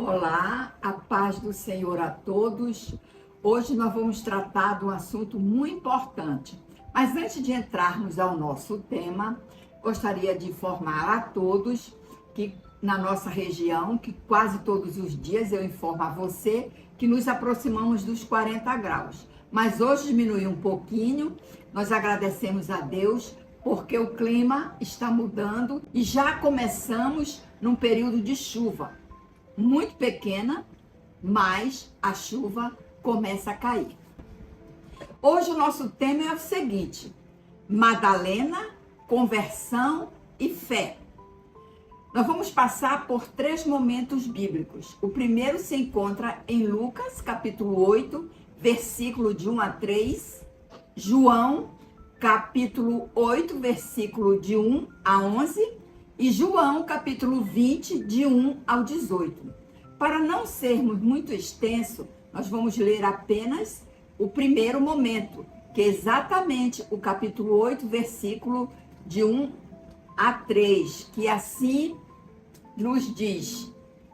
Olá, a paz do Senhor a todos. Hoje nós vamos tratar de um assunto muito importante. Mas antes de entrarmos ao nosso tema, gostaria de informar a todos que na nossa região, que quase todos os dias eu informo a você que nos aproximamos dos 40 graus. Mas hoje diminuiu um pouquinho, nós agradecemos a Deus porque o clima está mudando e já começamos num período de chuva. Muito pequena, mas a chuva começa a cair. Hoje o nosso tema é o seguinte: Madalena, conversão e fé. Nós vamos passar por 3 momentos bíblicos. O primeiro se encontra em Lucas, capítulo 8, versículo de 1 a 3, João, capítulo 8, versículo de 1 a 11, e João, capítulo 20, de 1 ao 18. Para não sermos muito extenso, nós vamos ler apenas o primeiro momento, que é exatamente o capítulo 8, versículo de 1 a 3, que assim nos diz: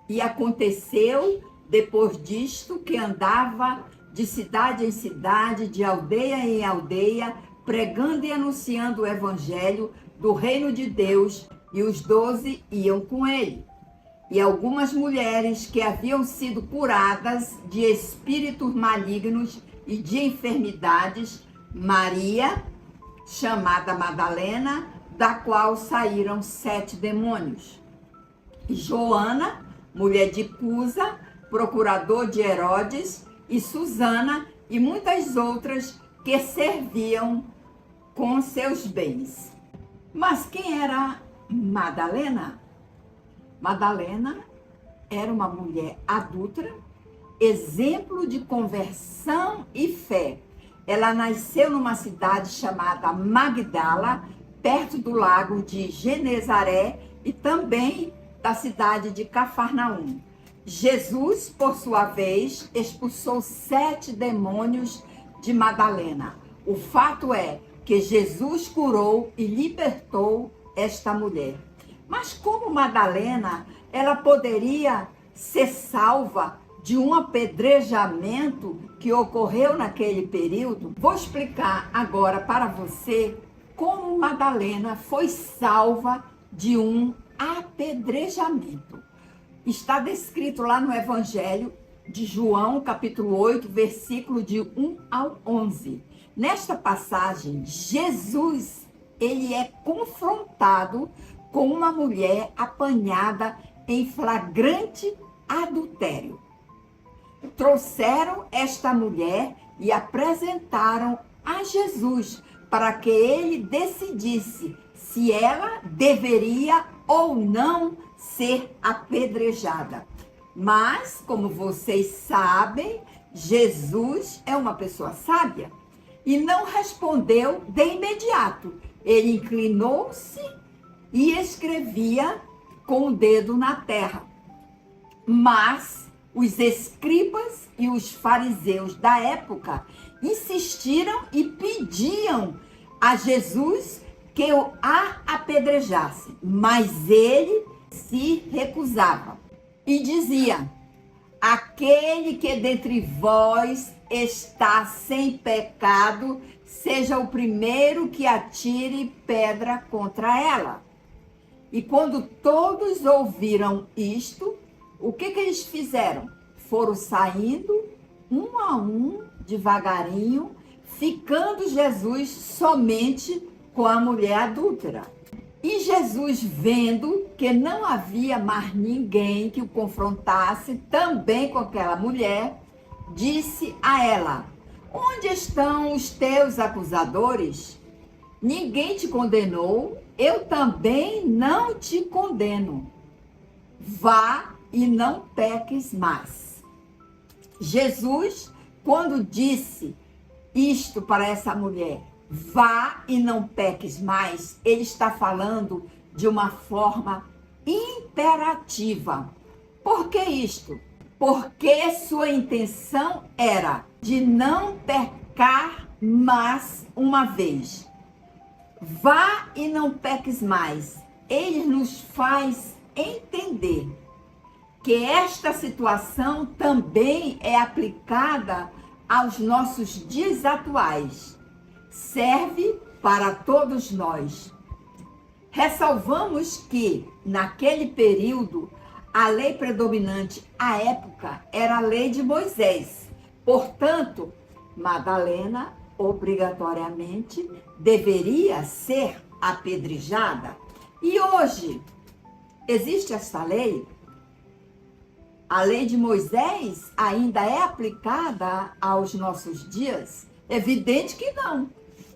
E aconteceu, depois disto, que andava de cidade em cidade, de aldeia em aldeia, pregando e anunciando o evangelho do reino de Deus, e os 12 iam com ele. E algumas mulheres que haviam sido curadas de espíritos malignos e de enfermidades, Maria, chamada Madalena, da qual saíram 7 demônios, e Joana, mulher de Cusa, procurador de Herodes, e Susana, e muitas outras que serviam com seus bens. Mas quem era Madalena? Madalena era uma mulher adúltera, exemplo de conversão e fé. Ela nasceu numa cidade chamada Magdala, perto do lago de Genezaré e também da cidade de Cafarnaum. Jesus, por sua vez, expulsou 7 demônios de Madalena. O fato é que Jesus curou e libertou esta mulher. Mas como Madalena, ela poderia ser salva de um apedrejamento que ocorreu naquele período? Vou explicar agora para você como Madalena foi salva de um apedrejamento. Está descrito lá no Evangelho de João, capítulo 8, versículo de 1 ao 11. Nesta passagem, Jesus, ele é confrontado com uma mulher apanhada em flagrante adultério. Trouxeram esta mulher e apresentaram a Jesus para que ele decidisse se ela deveria ou não ser apedrejada. Mas, como vocês sabem, Jesus é uma pessoa sábia e não respondeu de imediato. Ele inclinou-se e escrevia com o dedo na terra. Mas os escribas e os fariseus da época insistiram e pediam a Jesus que o a apedrejasse, mas ele se recusava e dizia: aquele que dentre vós está sem pecado, seja o primeiro que atire pedra contra ela. E quando todos ouviram isto, o que eles fizeram? Foram saindo um a um, devagarinho, ficando Jesus somente com a mulher adúltera. E Jesus, vendo que não havia mais ninguém que o confrontasse também com aquela mulher, disse a ela: onde estão os teus acusadores? Ninguém te condenou? Eu também não te condeno. Vá e não peques mais. Jesus, quando disse isto para essa mulher, vá e não peques mais, ele está falando de uma forma imperativa. Por que isto? Porque sua intenção era de não pecar mais uma vez. Vá e não peques mais. Ele nos faz entender que esta situação também é aplicada aos nossos dias atuais. Serve para todos nós. Ressalvamos que, naquele período, a lei predominante à época era a lei de Moisés. Portanto, Madalena obrigatoriamente deveria ser apedrejada. E hoje, existe essa lei? A lei de Moisés ainda é aplicada aos nossos dias? Evidente que não.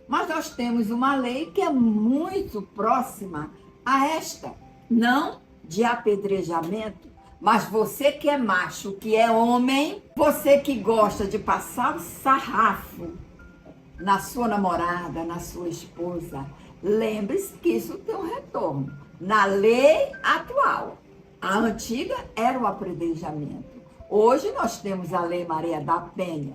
Mas nós temos uma lei que é muito próxima a esta. Não de apedrejamento, mas você que é macho, que é homem, você que gosta de passar o sarrafo na sua namorada, na sua esposa, lembre-se que isso tem um retorno. Na lei atual, a antiga era o apedrejamento. Hoje nós temos a Lei Maria da Penha.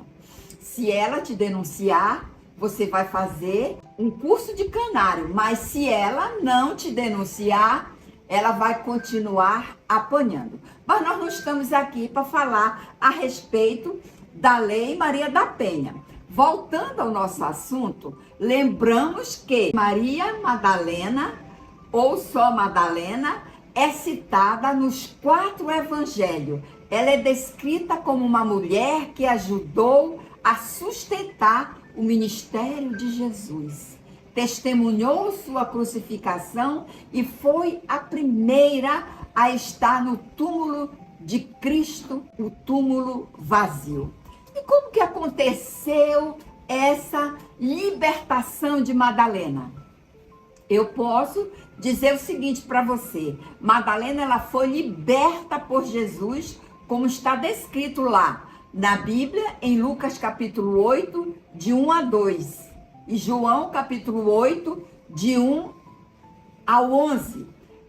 Se ela te denunciar, você vai fazer um curso de canário, mas se ela não te denunciar, ela vai continuar apanhando. Mas nós não estamos aqui para falar a respeito da Lei Maria da Penha. Voltando ao nosso assunto, lembramos que Maria Madalena, ou só Madalena, é citada nos 4 evangelhos. Ela é descrita como uma mulher que ajudou a sustentar o ministério de Jesus. Testemunhou sua crucificação e foi a primeira a estar no túmulo de Cristo, o túmulo vazio. E como que aconteceu essa libertação de Madalena? Eu posso dizer o seguinte para você. Madalena, ela foi liberta por Jesus, como está descrito lá na Bíblia, em Lucas capítulo 8, de 1 a 2. E João capítulo 8, de 1 ao 11.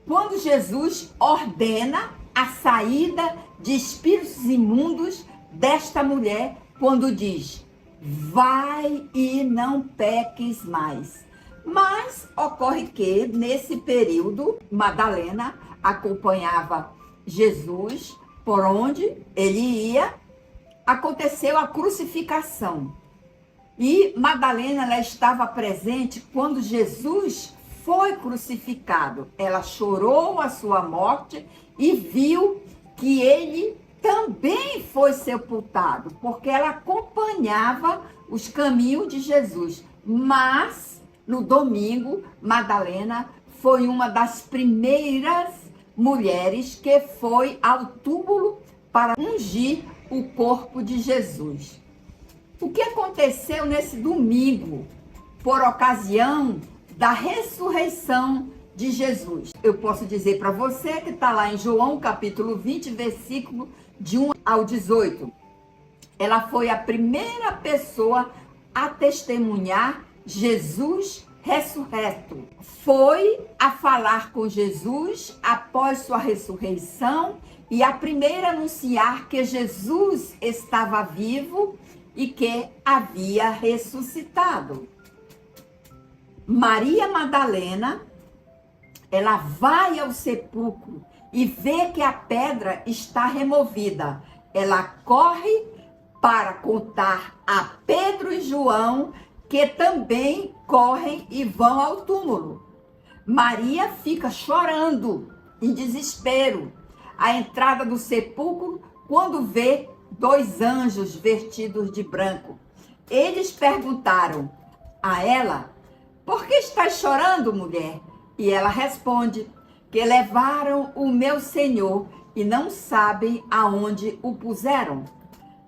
Quando Jesus ordena a saída de espíritos imundos desta mulher, quando diz: vai e não peques mais. Mas ocorre que, nesse período, Madalena acompanhava Jesus por onde ele ia. Aconteceu a crucificação. E Madalena, ela estava presente quando Jesus foi crucificado. Ela chorou a sua morte e viu que ele também foi sepultado, porque ela acompanhava os caminhos de Jesus. Mas, no domingo, Madalena foi uma das primeiras mulheres que foi ao túmulo para ungir o corpo de Jesus. O que aconteceu nesse domingo, por ocasião da ressurreição de Jesus? Eu posso dizer para você que está lá em João capítulo 20, versículo de 1 ao 18. Ela foi a primeira pessoa a testemunhar Jesus ressurreto. Foi a falar com Jesus após sua ressurreição e a primeira a anunciar que Jesus estava vivo e que havia ressuscitado. Maria Madalena, ela vai ao sepulcro e vê que a pedra está removida. Ela corre para contar a Pedro e João, que também correm e vão ao túmulo. Maria fica chorando, em desespero, à entrada do sepulcro, quando vê 2 anjos vestidos de branco. Eles perguntaram a ela: por que estás chorando, mulher? E ela responde que levaram o meu Senhor e não sabem aonde o puseram.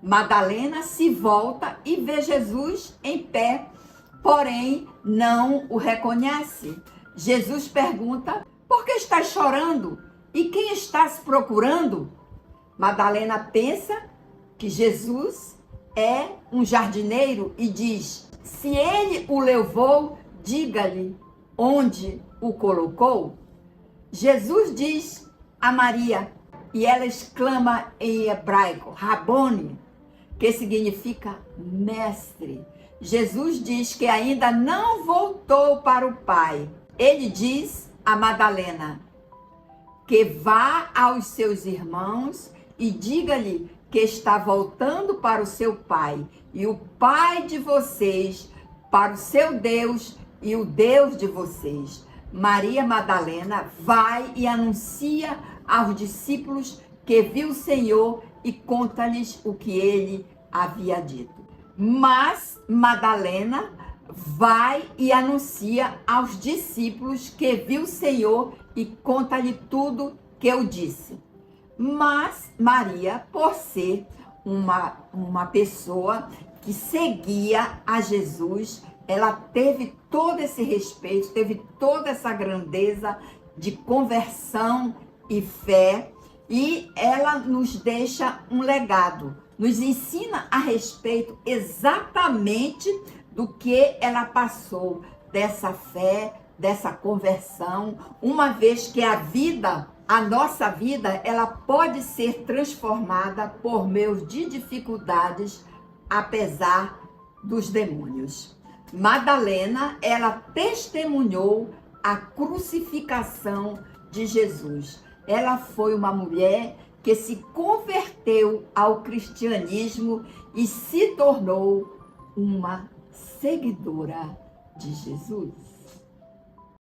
Madalena se volta e vê Jesus em pé, porém não o reconhece. Jesus pergunta: por que estás chorando? E quem estás procurando? Madalena pensa que Jesus é um jardineiro e diz: se ele o levou, diga-lhe onde o colocou. Jesus diz a Maria, e ela exclama em hebraico, Rabone, que significa mestre. Jesus diz que ainda não voltou para o Pai. Ele diz a Madalena: que vá aos seus irmãos e diga-lhe que está voltando para o seu pai, e o pai de vocês para o seu Deus e o Deus de vocês. Maria Madalena vai e anuncia aos discípulos que viu o Senhor e conta-lhes o que ele havia dito. Mas Madalena vai e anuncia aos discípulos que viu o Senhor e conta-lhe tudo que eu disse. Mas Maria, por ser uma pessoa que seguia a Jesus, ela teve todo esse respeito, teve toda essa grandeza de conversão e fé, e ela nos deixa um legado, nos ensina a respeito exatamente do que ela passou, dessa fé, dessa conversão, uma vez que a nossa vida, ela pode ser transformada por meio de dificuldades, apesar dos demônios. Madalena, ela testemunhou a crucificação de Jesus. Ela foi uma mulher que se converteu ao cristianismo e se tornou uma seguidora de Jesus.